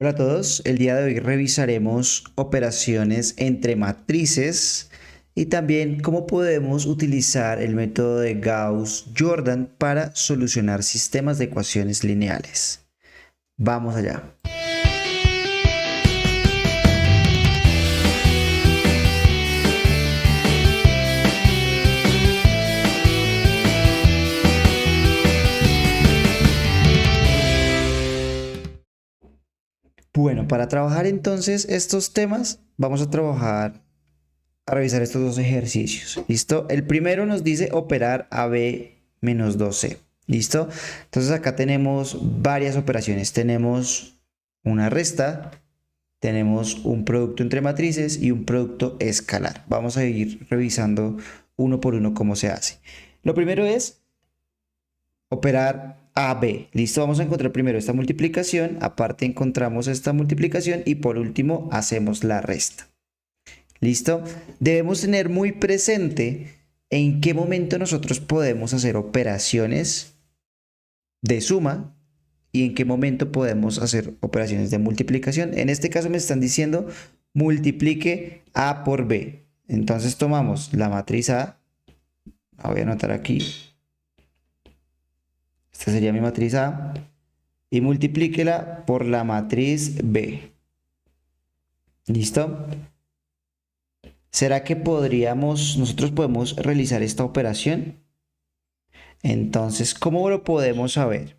Hola a todos, el día de hoy revisaremos operaciones entre matrices y también cómo podemos utilizar el método de Gauss-Jordan para solucionar sistemas de ecuaciones lineales. Vamos allá. Bueno, para trabajar entonces estos temas, vamos a revisar estos dos ejercicios. ¿Listo? El primero nos dice operar AB menos 2C. ¿Listo? Entonces acá tenemos varias operaciones. Tenemos una resta, tenemos un producto entre matrices y un producto escalar. Vamos a ir revisando uno por uno cómo se hace. Lo primero es operar AB. Listo, vamos a encontrar primero esta multiplicación, aparte encontramos esta multiplicación y por último hacemos la resta. ¿Listo? Debemos tener muy presente en qué momento nosotros podemos hacer operaciones de suma y en qué momento podemos hacer operaciones de multiplicación. En este caso me están diciendo multiplique A por B. Entonces tomamos la matriz A, la voy a anotar aquí, esta sería mi matriz A, y multiplíquela por la matriz B. ¿Listo? ¿Será que nosotros podemos realizar esta operación? Entonces, ¿cómo lo podemos saber?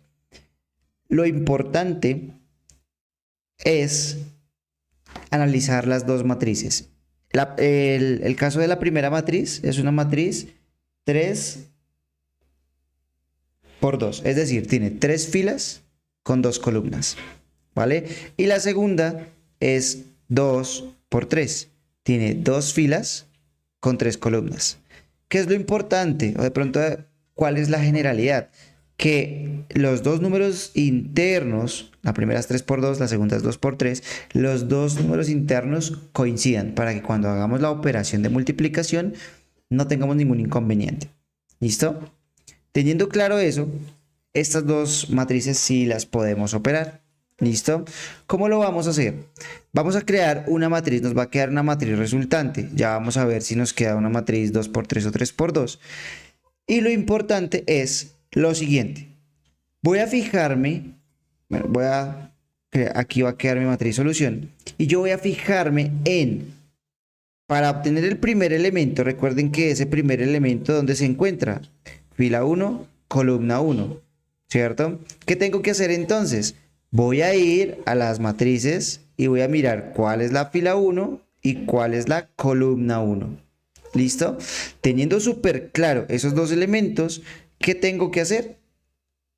Lo importante es analizar las dos matrices. El caso de la primera matriz es una matriz 3 por 2, es decir, tiene 3 filas con 2 columnas, ¿vale? Y la segunda es 2 por 3, tiene 2 filas con 3 columnas. ¿Qué es lo importante? O de pronto, ¿cuál es la generalidad? Que los dos números internos, la primera es 3 por 2, la segunda es 2 por 3, los dos números internos coincidan para que cuando hagamos la operación de multiplicación no tengamos ningún inconveniente. ¿Listo? Teniendo claro eso, estas dos matrices sí las podemos operar. ¿Listo? ¿Cómo lo vamos a hacer? Vamos a crear una matriz, nos va a quedar una matriz resultante. Ya vamos a ver si nos queda una matriz 2 por 3 o 3 por 2. Y lo importante es lo siguiente. Voy a fijarme, bueno, aquí va a quedar mi matriz solución. Y yo voy a fijarme para obtener el primer elemento, recuerden que ese primer elemento, ¿dónde se encuentra? Fila 1, columna 1, ¿cierto? ¿Qué tengo que hacer entonces? Voy a ir a las matrices y voy a mirar cuál es la fila 1 y cuál es la columna 1. ¿Listo? Teniendo súper claro esos dos elementos, ¿qué tengo que hacer?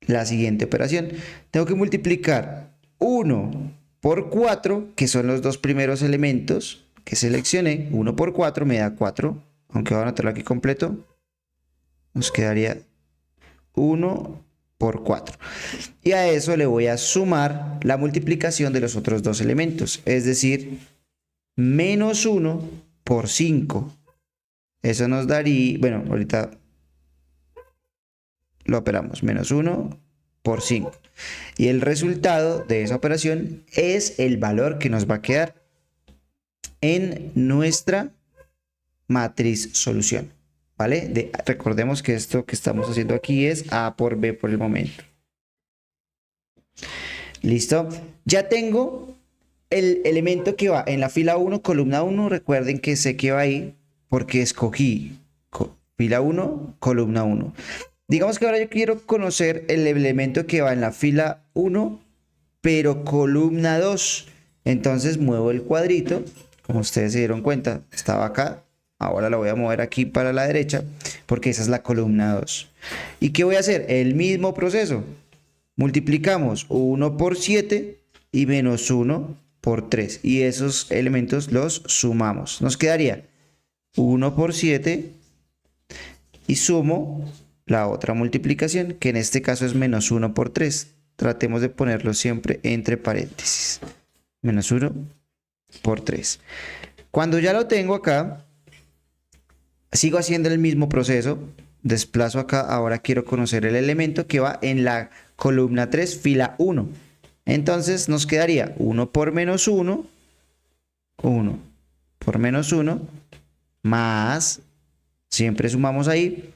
La siguiente operación. Tengo que multiplicar 1 por 4, que son los dos primeros elementos que seleccioné. 1 por 4 me da 4, aunque voy a anotarlo aquí completo. Nos quedaría 1 por 4. Y a eso le voy a sumar la multiplicación de los otros dos elementos, es decir, menos 1 por 5. Eso nos daría, bueno, ahorita lo operamos, menos 1 por 5. Y el resultado de esa operación es el valor que nos va a quedar en nuestra matriz solución. ¿Vale? Recordemos que esto que estamos haciendo aquí es A por B por el momento. ¿Listo? Ya tengo el elemento que va en la fila 1, columna 1. Recuerden que sé que va ahí porque escogí fila 1, columna 1. Digamos que ahora yo quiero conocer el elemento que va en la fila 1, pero columna 2. Entonces muevo el cuadrito, como ustedes se dieron cuenta, estaba acá. Ahora la voy a mover aquí para la derecha porque esa es la columna 2. ¿Y qué voy a hacer? El mismo proceso. Multiplicamos 1 por 7 y menos 1 por 3. Y esos elementos los sumamos. Nos quedaría 1 por 7 y sumo la otra multiplicación, que en este caso es menos 1 por 3. Tratemos de ponerlo siempre entre paréntesis. Menos 1 por 3. Cuando ya lo tengo acá, sigo haciendo el mismo proceso, desplazo acá, ahora quiero conocer el elemento que va en la columna 3, fila 1. Entonces nos quedaría 1 por menos 1, 1 por menos 1, más, siempre sumamos ahí,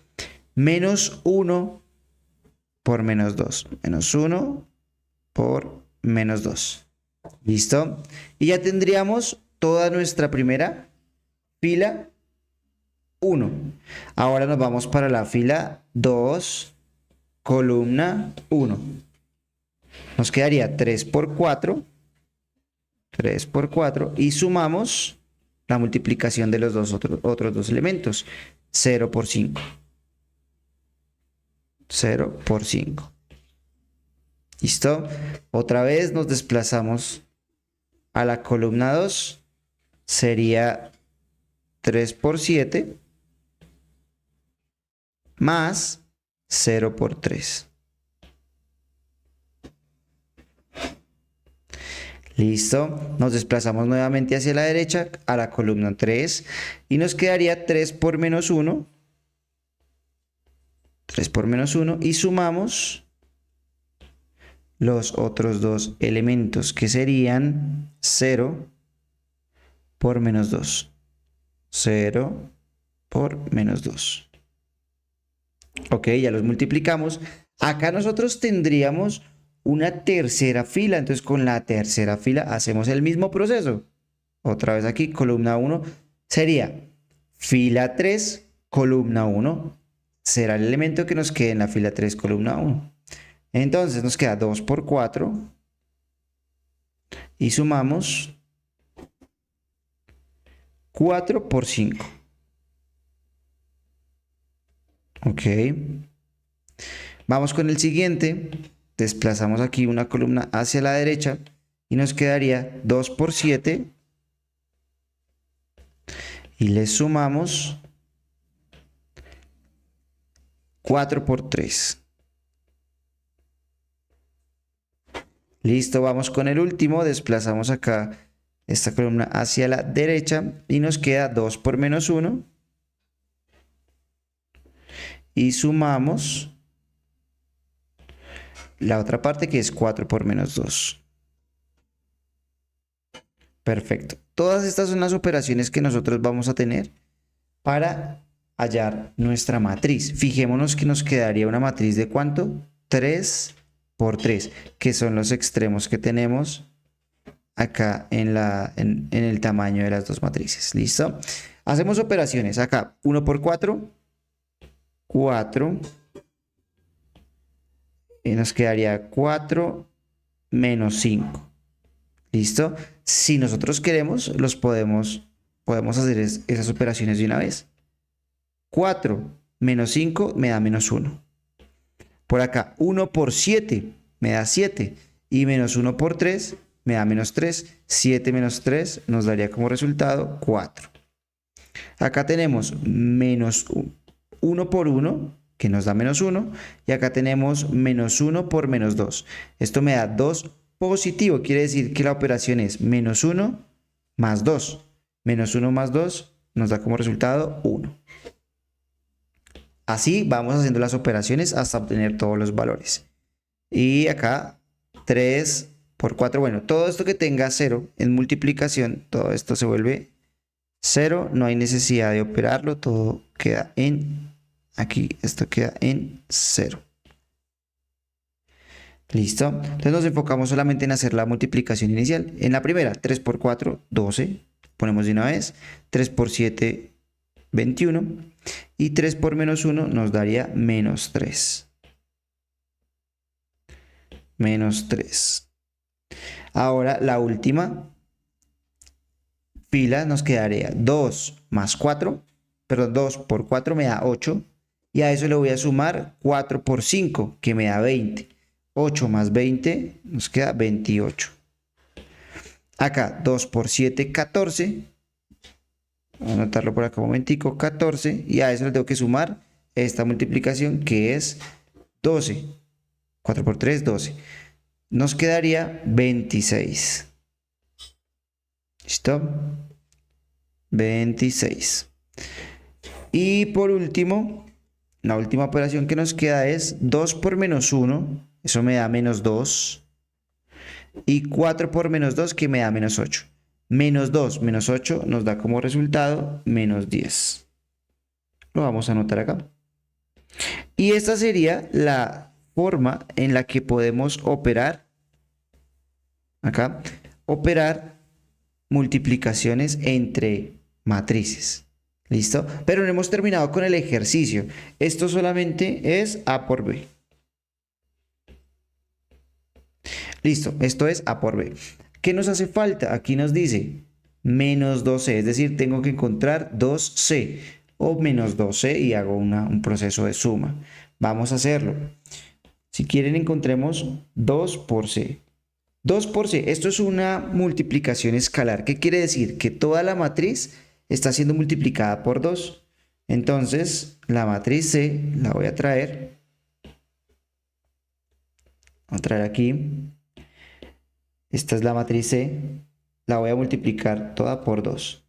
menos 1 por menos 2. Menos 1 por menos 2. ¿Listo? Y ya tendríamos toda nuestra primera fila 1. Ahora nos vamos para la fila 2, columna 1. Nos quedaría 3 por 4. 3 por 4. Y sumamos la multiplicación de los otros dos elementos. 0 por 5. 0 por 5. ¿Listo? Otra vez nos desplazamos a la columna 2. Sería 3 por 7 más 0 por 3. Listo. Nos desplazamos nuevamente hacia la derecha a la columna 3 y nos quedaría 3 por menos 1. 3 por menos 1 y sumamos los otros dos elementos que serían 0 por menos 2. 0 por menos 2. Ok, ya los multiplicamos. Acá nosotros tendríamos una tercera fila. Entonces con la tercera fila hacemos el mismo proceso. Otra vez aquí, columna 1 sería fila 3, columna 1. Será el elemento que nos quede en la fila 3, columna 1. Entonces nos queda 2 por 4. Y sumamos 4 por 5. Ok. Vamos con el siguiente. Desplazamos aquí una columna hacia la derecha y nos quedaría 2 por 7. Y le sumamos 4 por 3. Listo, vamos con el último. Desplazamos acá esta columna hacia la derecha y nos queda 2 por menos 1. Y sumamos la otra parte que es 4 por menos 2. Perfecto. Todas estas son las operaciones que nosotros vamos a tener para hallar nuestra matriz. Fijémonos que nos quedaría una matriz de ¿cuánto? 3 por 3, que son los extremos que tenemos acá en el tamaño de las dos matrices. ¿Listo? Hacemos operaciones. Acá 1 por 4, 4. Y nos quedaría 4 menos 5. ¿Listo? Si nosotros queremos, podemos hacer esas operaciones de una vez. 4 menos 5 me da menos 1. Por acá, 1 por 7 me da 7. Y menos 1 por 3 me da menos 3. 7 menos 3 nos daría como resultado 4. Acá tenemos menos 1 por 1, que nos da menos 1. Y acá tenemos menos 1 por menos 2. Esto me da 2 positivo. Quiere decir que la operación es menos 1 más 2. Menos 1 más 2 nos da como resultado 1. Así vamos haciendo las operaciones hasta obtener todos los valores. Y acá 3 por 4. Bueno, todo esto que tenga 0 en multiplicación, todo esto se vuelve 0. No hay necesidad de operarlo. Todo queda en... Aquí esto queda en 0. ¿Listo? Entonces nos enfocamos solamente en hacer la multiplicación inicial. En la primera, 3 por 4, 12. Ponemos de una vez. 3 por 7, 21. Y 3 por menos 1 nos daría menos 3. Menos 3. Ahora la última fila nos quedaría 2 más 4. Perdón, 2 por 4 me da 8. Y a eso le voy a sumar 4 por 5, que me da 20. 8 más 20 nos queda 28. Acá 2 por 7, 14. Voy a anotarlo por acá un momentico, 14. Y a eso le tengo que sumar esta multiplicación que es 12. 4 por 3, 12. Nos quedaría 26. ¿Listo? 26. Y por último, la última operación que nos queda es 2 por menos 1. Eso me da menos 2. Y 4 por menos 2 que me da menos 8. Menos 2 menos 8 nos da como resultado menos 10. Lo vamos a anotar acá. Y esta sería la forma en la que podemos operar, acá, operar multiplicaciones entre matrices. ¿Listo? Pero no hemos terminado con el ejercicio. Esto solamente es A por B. Listo, esto es A por B. ¿Qué nos hace falta? Aquí nos dice menos 2C, es decir, tengo que encontrar 2C o menos 2C y hago un proceso de suma. Vamos a hacerlo. Si quieren, encontremos 2 por C. 2 por C, esto es una multiplicación escalar. ¿Qué quiere decir? Que toda la matriz está siendo multiplicada por 2. Entonces, la matriz C la voy a traer. Voy a traer aquí. Esta es la matriz C. La voy a multiplicar toda por 2.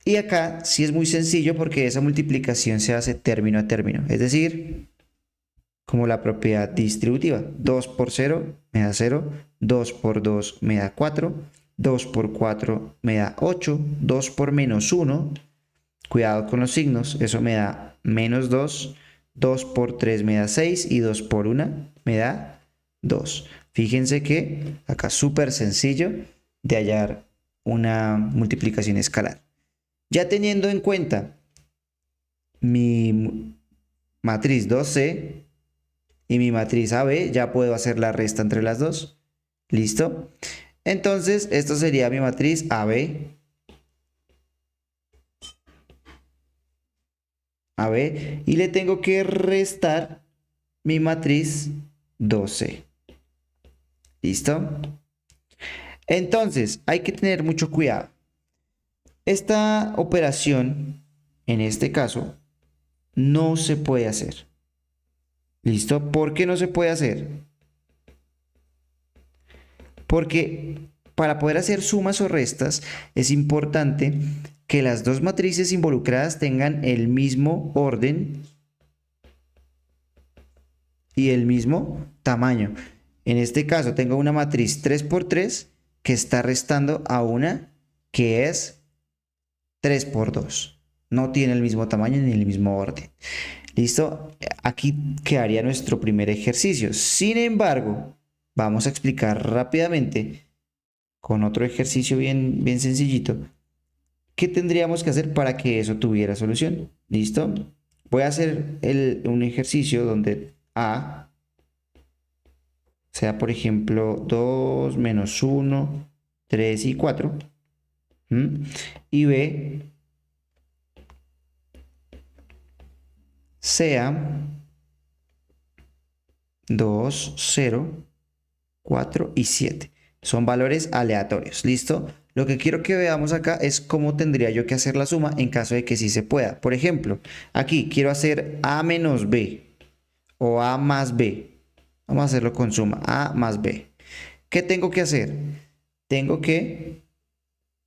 Y acá sí es muy sencillo porque esa multiplicación se hace término a término. Es decir, como la propiedad distributiva. 2 por 0 me da 0. 2 por 2 me da 4. 2 por 4 me da 8. 2 por menos 1. Cuidado con los signos. Eso me da menos 2. 2 por 3 me da 6. Y 2 por 1 me da 2. Fíjense que acá súper sencillo de hallar una multiplicación escalar. Ya teniendo en cuenta mi matriz 2C y mi matriz AB, ya puedo hacer la resta entre las dos. ¿Listo? Entonces, esto sería mi matriz AB. AB. Y le tengo que restar mi matriz 2C. ¿Listo? Entonces, hay que tener mucho cuidado. Esta operación, en este caso, no se puede hacer. ¿Listo? ¿Por qué no se puede hacer? Porque para poder hacer sumas o restas es importante que las dos matrices involucradas tengan el mismo orden y el mismo tamaño. En este caso tengo una matriz 3 por 3 que está restando a una que es 3 por 2. No tiene el mismo tamaño ni el mismo orden. ¿Listo? Aquí quedaría nuestro primer ejercicio. Sin embargo, vamos a explicar rápidamente con otro ejercicio bien sencillito qué tendríamos que hacer para que eso tuviera solución. ¿Listo? Voy a hacer un ejercicio donde A sea, por ejemplo, 2 menos 1, 3 y 4. Y B sea 2, 0, 4 y 7. Son valores aleatorios. ¿Listo? Lo que quiero que veamos acá es cómo tendría yo que hacer la suma en caso de que sí se pueda. Por ejemplo, aquí quiero hacer A menos B o A más B. Vamos a hacerlo con suma. A más B. ¿Qué tengo que hacer? Tengo que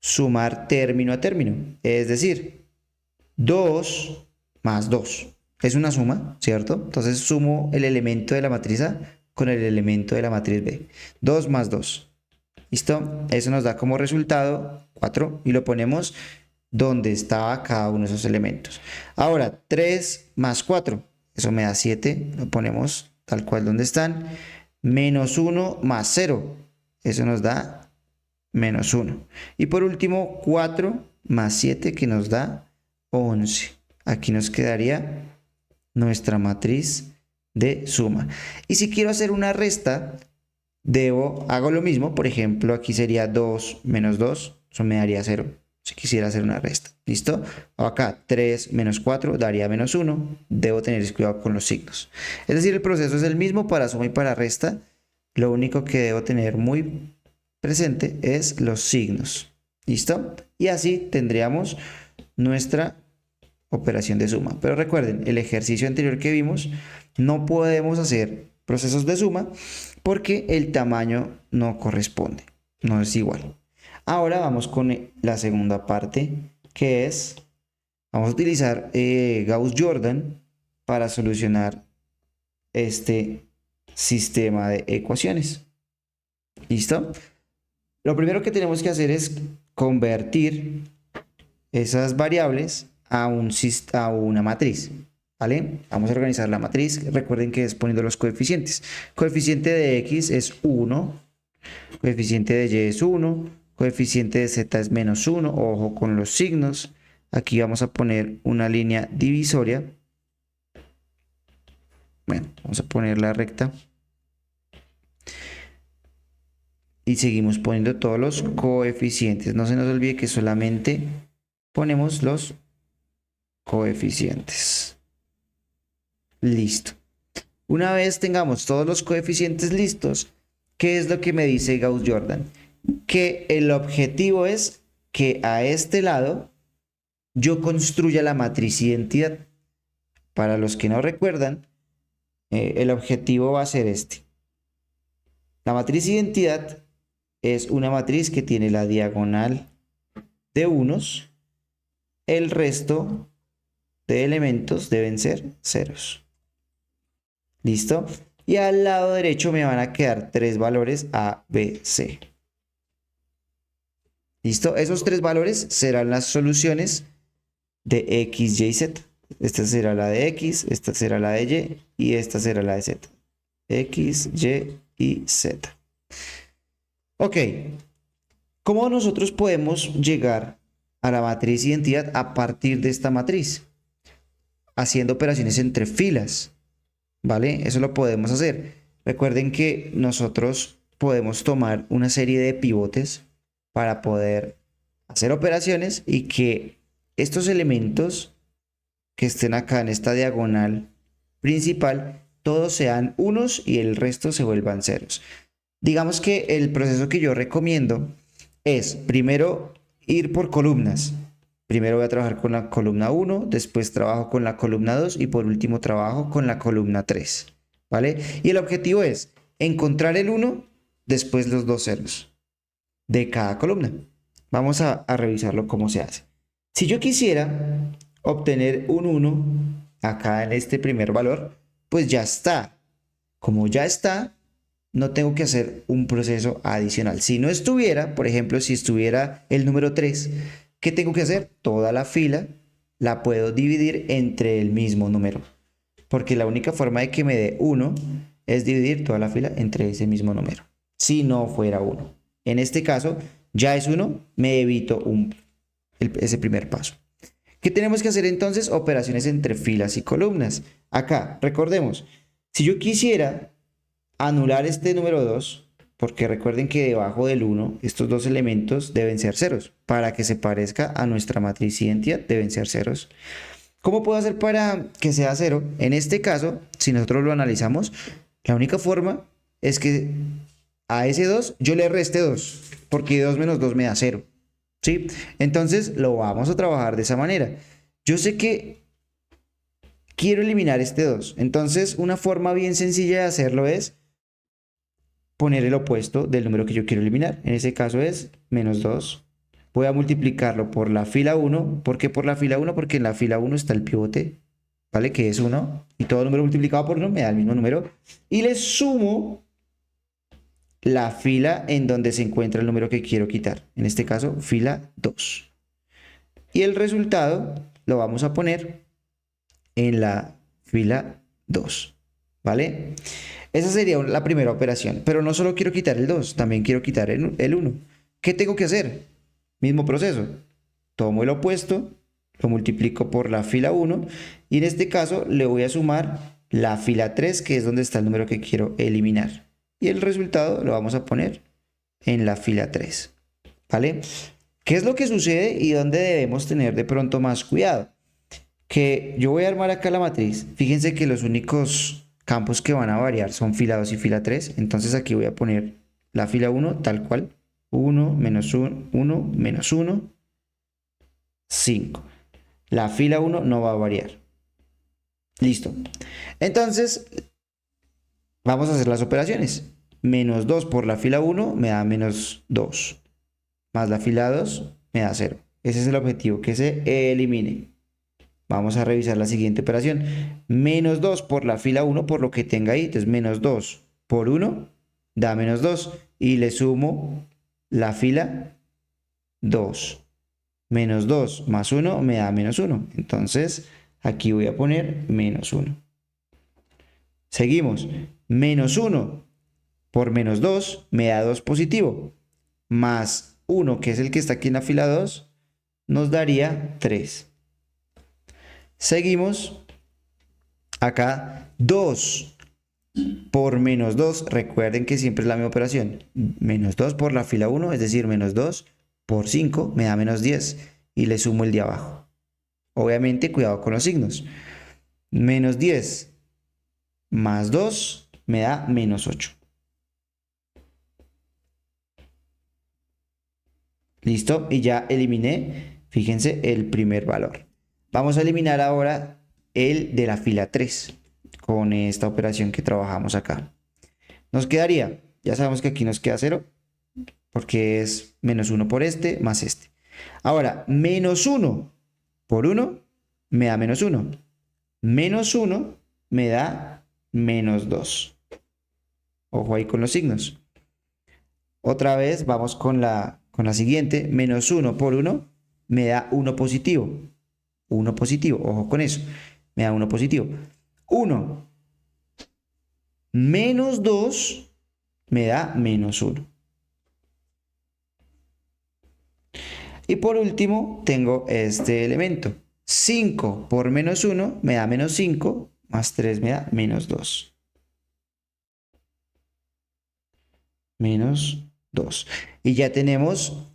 sumar término a término. Es decir, 2 más 2. Es una suma, ¿cierto? Entonces sumo el elemento de la matriz A con el elemento de la matriz B. 2 más 2. ¿Listo? Eso nos da como resultado 4 y lo ponemos donde estaba cada uno de esos elementos. Ahora, 3 más 4. Eso me da 7. Lo ponemos tal cual donde están. Menos 1 más 0. Eso nos da menos 1. Y por último, 4 más 7 que nos da 11. Aquí nos quedaría nuestra matriz de suma. Y si quiero hacer una resta, hago lo mismo. Por ejemplo, aquí sería 2 menos 2. Eso me daría 0. Si quisiera hacer una resta. ¿Listo? Acá 3 menos 4 daría menos 1. Debo tener cuidado con los signos. Es decir, el proceso es el mismo para suma y para resta. Lo único que debo tener muy presente es los signos. ¿Listo? Y así tendríamos nuestra operación de suma. Pero recuerden, el ejercicio anterior que vimos, no podemos hacer procesos de suma porque el tamaño no corresponde, no es igual. Ahora vamos con la segunda parte, que es, vamos a utilizar Gauss-Jordan para solucionar este sistema de ecuaciones. ¿Listo? Lo primero que tenemos que hacer es convertir esas variables a una matriz, ¿vale? Vamos a organizar la matriz. Recuerden que es poniendo los coeficientes. Coeficiente de x es 1, coeficiente de y es 1, coeficiente de z es menos 1, ojo con los signos. Aquí vamos a poner una línea divisoria. Bueno, vamos a poner la recta. Y seguimos poniendo todos los coeficientes. No se nos olvide que solamente ponemos los coeficientes. Listo. Una vez tengamos todos los coeficientes listos, ¿qué es lo que me dice Gauss-Jordan? Que el objetivo es que a este lado yo construya la matriz identidad. Para los que no recuerdan, el objetivo va a ser este. La matriz identidad es una matriz que tiene la diagonal de unos. El resto de elementos deben ser ceros. ¿Listo? Y al lado derecho me van a quedar tres valores A, B, C. ¿Listo? Esos tres valores serán las soluciones de X, Y, Z. Esta será la de X, esta será la de Y y esta será la de Z. X, Y y Z. Ok. ¿Cómo nosotros podemos llegar a la matriz identidad a partir de esta matriz? Haciendo operaciones entre filas. ¿Vale? Eso lo podemos hacer. Recuerden que nosotros podemos tomar una serie de pivotes para poder hacer operaciones y que estos elementos que estén acá en esta diagonal principal, todos sean unos y el resto se vuelvan ceros. Digamos que el proceso que yo recomiendo es primero ir por columnas. Primero voy a trabajar con la columna 1, después trabajo con la columna 2 y por último trabajo con la columna 3, ¿vale? Y el objetivo es encontrar el 1, después los dos ceros de cada columna. Vamos a revisarlo cómo se hace. Si yo quisiera obtener un 1 acá en este primer valor, pues ya está. Como ya está, no tengo que hacer un proceso adicional. Si no estuviera, por ejemplo, si estuviera el número 3, ¿qué tengo que hacer? Toda la fila la puedo dividir entre el mismo número. Porque la única forma de que me dé 1 es dividir toda la fila entre ese mismo número. Si no fuera 1. En este caso, ya es 1, me evito ese primer paso. ¿Qué tenemos que hacer entonces? Operaciones entre filas y columnas. Acá, recordemos, si yo quisiera anular este número 2, porque recuerden que debajo del 1, estos dos elementos deben ser ceros. Para que se parezca a nuestra matriz identidad, deben ser ceros. ¿Cómo puedo hacer para que sea 0? En este caso, si nosotros lo analizamos, la única forma es que a ese 2 yo le reste 2, porque 2 menos 2 me da 0. ¿Sí? Entonces lo vamos a trabajar de esa manera. Yo sé que quiero eliminar este 2. Entonces una forma bien sencilla de hacerlo es poner el opuesto del número que yo quiero eliminar. En ese caso es menos 2. Voy a multiplicarlo por la fila 1. ¿Por qué por la fila 1? Porque en la fila 1 está el pivote, ¿vale? Que es 1. Y todo número multiplicado por 1 me da el mismo número. Y le sumo la fila en donde se encuentra el número que quiero quitar. En este caso, fila 2. Y el resultado lo vamos a poner en la fila 2. ¿Vale? Esa sería la primera operación. Pero no solo quiero quitar el 2, también quiero quitar el 1. ¿Qué tengo que hacer? Mismo proceso. Tomo el opuesto, lo multiplico por la fila 1 y en este caso le voy a sumar la fila 3, que es donde está el número que quiero eliminar. Y el resultado lo vamos a poner en la fila 3. ¿Vale? ¿Qué es lo que sucede y dónde debemos tener de pronto más cuidado? Que yo voy a armar acá la matriz. Fíjense que los únicos campos que van a variar son fila 2 y fila 3. Entonces aquí voy a poner la fila 1 tal cual. 1, menos 1, 1, menos 1, 5. La fila 1 no va a variar. Listo. Entonces, vamos a hacer las operaciones. Menos 2 por la fila 1 me da menos 2. Más la fila 2 me da 0. Ese es el objetivo, que se elimine. Vamos a revisar la siguiente operación. Menos 2 por la fila 1 por lo que tenga ahí. Entonces, menos 2 por 1 da menos 2. Y le sumo la fila 2. Menos 2 más 1 me da menos 1. Entonces, aquí voy a poner menos 1. Seguimos. Menos 1 por menos 2 me da 2 positivo. Más 1, que es el que está aquí en la fila 2, nos daría 3. Seguimos. Acá 2 por menos 2. Recuerden que siempre es la misma operación. Menos 2 por la fila 1, es decir, menos 2 por 5 me da menos 10. Y le sumo el de abajo. Obviamente, cuidado con los signos. Menos 10 más 2 me da menos 8. ¿Listo? Y ya eliminé, fíjense, el primer valor. Vamos a eliminar ahora el de la fila 3 con esta operación que trabajamos acá. Nos quedaría, ya sabemos que aquí nos queda 0 porque es menos 1 por este más este. Ahora, menos 1 por 1 me da menos 1. Menos 1 me da menos 2. Ojo ahí con los signos. Otra vez vamos con la siguiente. Menos 1 por 1 me da 1 positivo. 1 positivo, ojo con eso. Me da 1 positivo. 1 menos 2 me da menos 1. Y por último tengo este elemento. 5 por menos 1 me da menos 5, más 3 me da menos 2. Menos 2. Y ya tenemos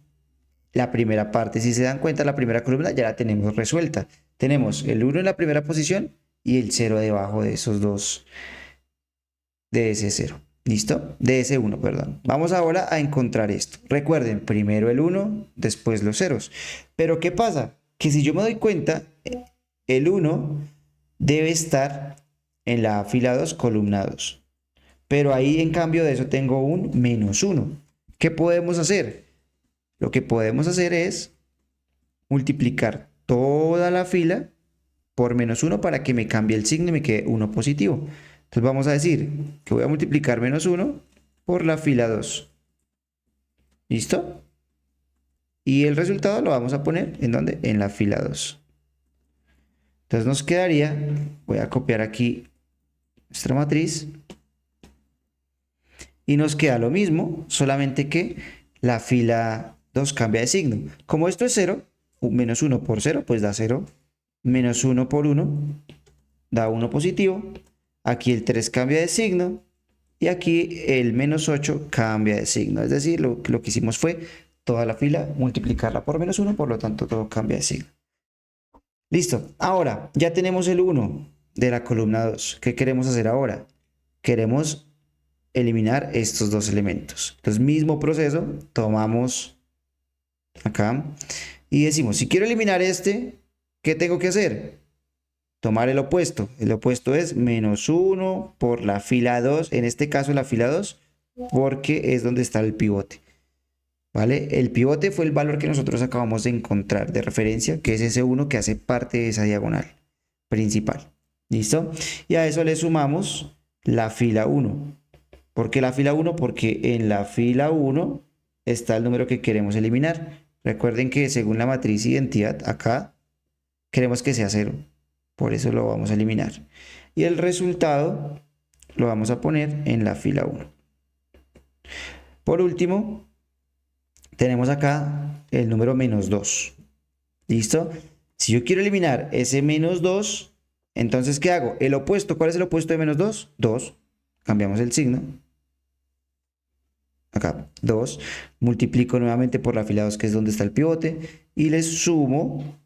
la primera parte. Si se dan cuenta, la primera columna ya la tenemos resuelta. Tenemos el 1 en la primera posición y el 0 debajo de esos dos, de ese 0. ¿Listo? De ese 1, perdón. Vamos ahora a encontrar esto. Recuerden, primero el 1, después los ceros. Pero ¿qué pasa? Que si yo me doy cuenta, el 1 debe estar en la fila 2, columna 2. Pero ahí en cambio de eso tengo un menos 1. ¿Qué podemos hacer? Lo que podemos hacer es multiplicar toda la fila por menos 1 para que me cambie el signo y me quede 1 positivo. Entonces vamos a decir que voy a multiplicar menos 1 por la fila 2. ¿Listo? Y el resultado lo vamos a poner ¿en dónde? En la fila 2. Entonces nos quedaría, voy a copiar aquí nuestra matriz. Y nos queda lo mismo, solamente que la fila 2 cambia de signo. Como esto es 0, menos 1 por 0, pues da 0. Menos 1 por 1 da 1 positivo. Aquí el 3 cambia de signo. Y aquí el menos 8 cambia de signo. Es decir, lo que hicimos fue toda la fila multiplicarla por menos 1, por lo tanto todo cambia de signo. Listo. Ahora, ya tenemos el 1 de la columna 2. ¿Qué queremos hacer ahora? Queremos eliminar estos dos elementos. Entonces, mismo proceso, tomamos acá y decimos, si quiero eliminar este, ¿qué tengo que hacer? Tomar el opuesto. El opuesto es menos 1 por la fila 2, en este caso la fila 2, porque es donde está el pivote. ¿Vale? El pivote fue el valor que nosotros acabamos de encontrar de referencia, que es ese 1 que hace parte de esa diagonal principal. ¿Listo? Y a eso le sumamos la fila 1. ¿Por qué la fila 1? Porque en la fila 1 está el número que queremos eliminar. Recuerden que según la matriz identidad, acá queremos que sea 0. Por eso lo vamos a eliminar. Y el resultado lo vamos a poner en la fila 1. Por último, tenemos acá el número menos 2. ¿Listo? Si yo quiero eliminar ese menos 2, entonces ¿qué hago? El opuesto, ¿cuál es el opuesto de menos 2? 2. Cambiamos el signo. Acá, 2. Multiplico nuevamente por la fila 2, que es donde está el pivote. Y le sumo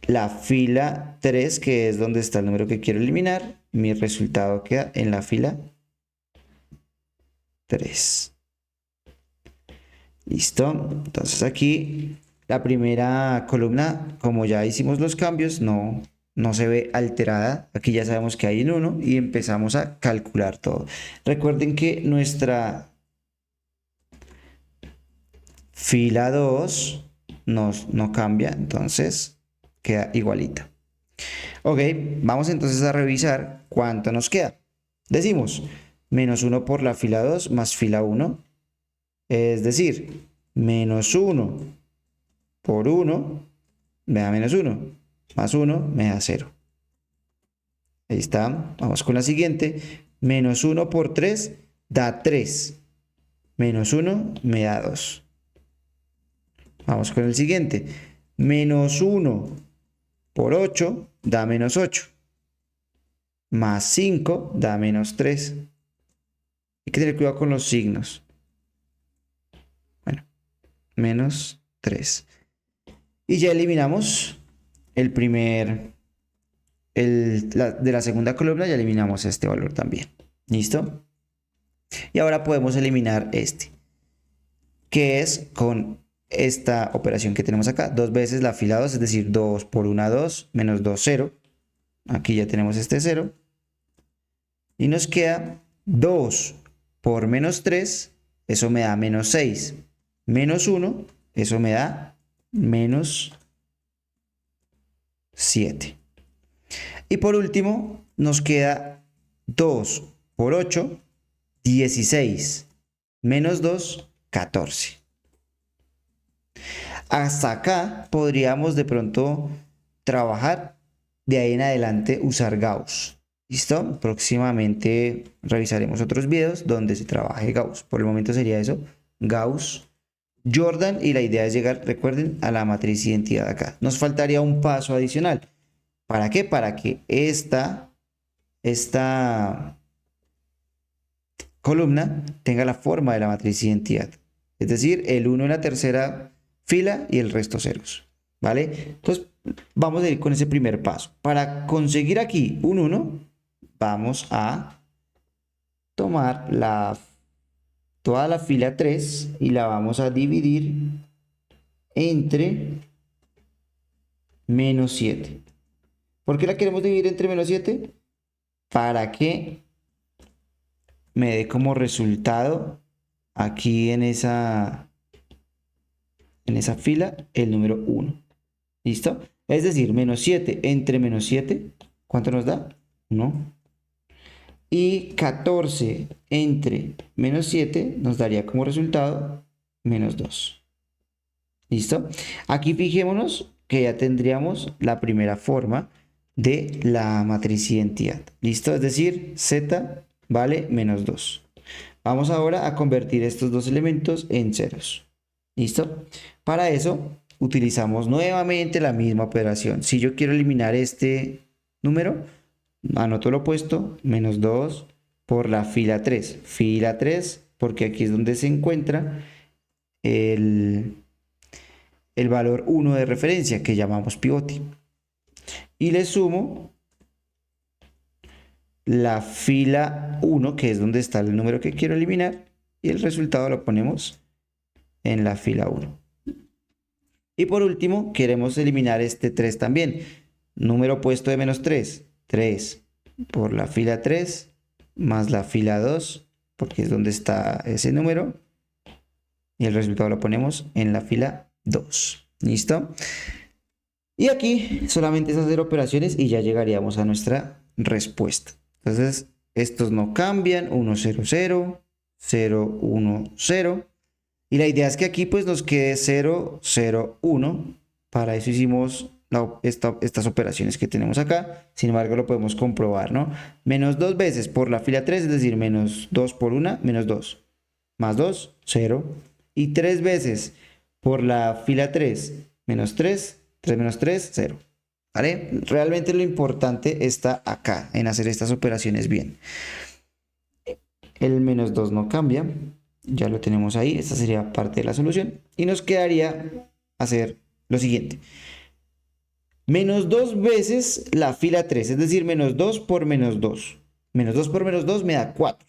la fila 3, que es donde está el número que quiero eliminar. Mi resultado queda en la fila 3. ¿Listo? Entonces aquí la primera columna, como ya hicimos los cambios, no se ve alterada. Aquí ya sabemos que hay un 1 y empezamos a calcular todo. Recuerden que nuestra fila 2 no cambia, entonces queda igualita. Ok, vamos entonces a revisar cuánto nos queda. Decimos menos 1 por la fila 2 más fila 1 Es decir, menos 1 por 1 me da menos 1, más 1 me da 0. Ahí está. Vamos con la siguiente. Menos 1 por 3 da 3. Menos 1 me da 2. Vamos con el siguiente. Menos 1 por 8 da menos 8. Más 5 da menos 3. Hay que tener cuidado con los signos. Bueno, menos 3. Y ya eliminamos el primer, de la segunda columna, ya eliminamos este valor también. ¿Listo? Y ahora podemos eliminar este, que es con esta operación que tenemos acá. 2 veces la fila 2, es decir, 2 por 1, 2, menos 2, 0. Aquí ya tenemos este 0. Y nos queda 2 por menos 3, eso me da menos 6. Menos 1, eso me da menos 7. Y por último, nos queda 2 por 8, 16. Menos 2, 14. Hasta acá podríamos de pronto trabajar. De ahí en adelante usar Gauss. ¿Listo? Próximamente revisaremos otros videos donde se trabaje Gauss. Por el momento sería eso. Gauss, Jordan, y la idea es llegar, recuerden, a la matriz identidad acá. Nos faltaría un paso adicional. ¿Para qué? Para que esta columna tenga la forma de la matriz identidad. Es decir, el 1 en la tercera fila y el resto ceros. ¿Vale? Entonces, vamos a ir con ese primer paso. Para conseguir aquí un 1, vamos a tomar toda la fila 3 y la vamos a dividir entre menos 7. ¿Por qué la queremos dividir entre menos 7? Para que me dé como resultado aquí en esa fila el número 1. ¿Listo? Es decir, menos 7 entre menos 7, ¿cuánto nos da? 1. Y 14 entre menos 7 nos daría como resultado menos 2. ¿Listo? Aquí fijémonos que ya tendríamos la primera forma de la matriz identidad. ¿Listo? Es decir, z vale menos 2. Vamos ahora a convertir estos dos elementos en ceros. ¿Listo? Para eso utilizamos nuevamente la misma operación. Si yo quiero eliminar este número, anoto lo opuesto, menos 2 por la fila 3. Fila 3, porque aquí es donde se encuentra el valor 1 de referencia, que llamamos pivote. Y le sumo la fila 1, que es donde está el número que quiero eliminar, y el resultado lo ponemos en la fila 1. Y por último, queremos eliminar este 3 también. Número opuesto de menos 3. 3 por la fila 3 más la fila 2, porque es donde está ese número. Y el resultado lo ponemos en la fila 2. ¿Listo? Y aquí solamente es hacer operaciones y ya llegaríamos a nuestra respuesta. Entonces, estos no cambian. 1, 0, 0. 0, 1, 0. Y la idea es que aquí pues nos quede 0, 0, 1. Para eso hicimos estas operaciones que tenemos acá. Sin embargo, lo podemos comprobar, ¿no? Menos 2 veces por la fila 3, es decir, menos 2 por 1, menos 2. Más 2, 0. Y 3 veces por la fila 3, menos 3, 3 menos 3, 0. ¿Vale? Realmente lo importante está acá, en hacer estas operaciones bien. El menos 2 no cambia. Ya lo tenemos ahí, esta sería parte de la solución. Y nos quedaría hacer lo siguiente. Menos 2 veces la fila 3, es decir, menos 2 por menos 2. Menos 2 por menos 2 me da 4.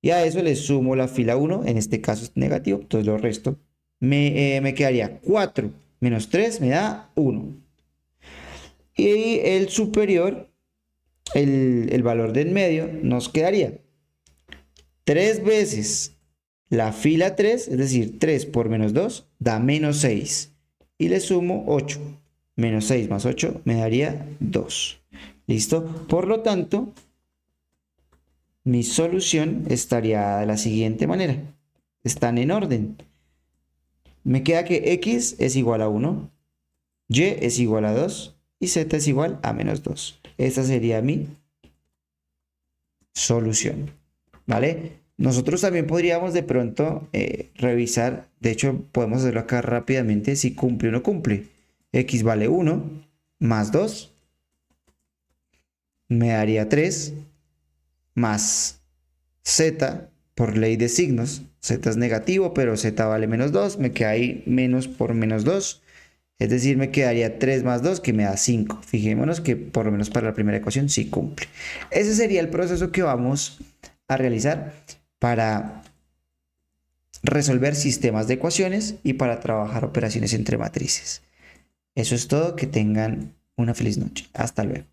Y a eso le sumo la fila 1, en este caso es negativo, entonces lo resto. Me quedaría 4 menos 3 me da 1. Y el superior, el valor de en medio, nos quedaría 3 veces la fila 3, es decir, 3 por menos 2, da menos 6. Y le sumo 8. Menos 6 más 8 me daría 2. ¿Listo? Por lo tanto, mi solución estaría de la siguiente manera. están en orden. Me queda que X es igual a 1, Y es igual a 2 y Z es igual a menos 2. Esta sería mi solución, ¿vale? Nosotros también podríamos de pronto revisar, de hecho podemos hacerlo acá rápidamente, si cumple o no cumple. X vale 1 más 2 me daría 3 más Z por ley de signos. Z es negativo, pero Z vale menos 2, me queda ahí menos por menos 2. Es decir, me quedaría 3 más 2 que me da 5. Fijémonos que por lo menos para la primera ecuación sí cumple. Ese sería el proceso que vamos a realizar para resolver sistemas de ecuaciones y para trabajar operaciones entre matrices. Eso es todo, que tengan una feliz noche. Hasta luego.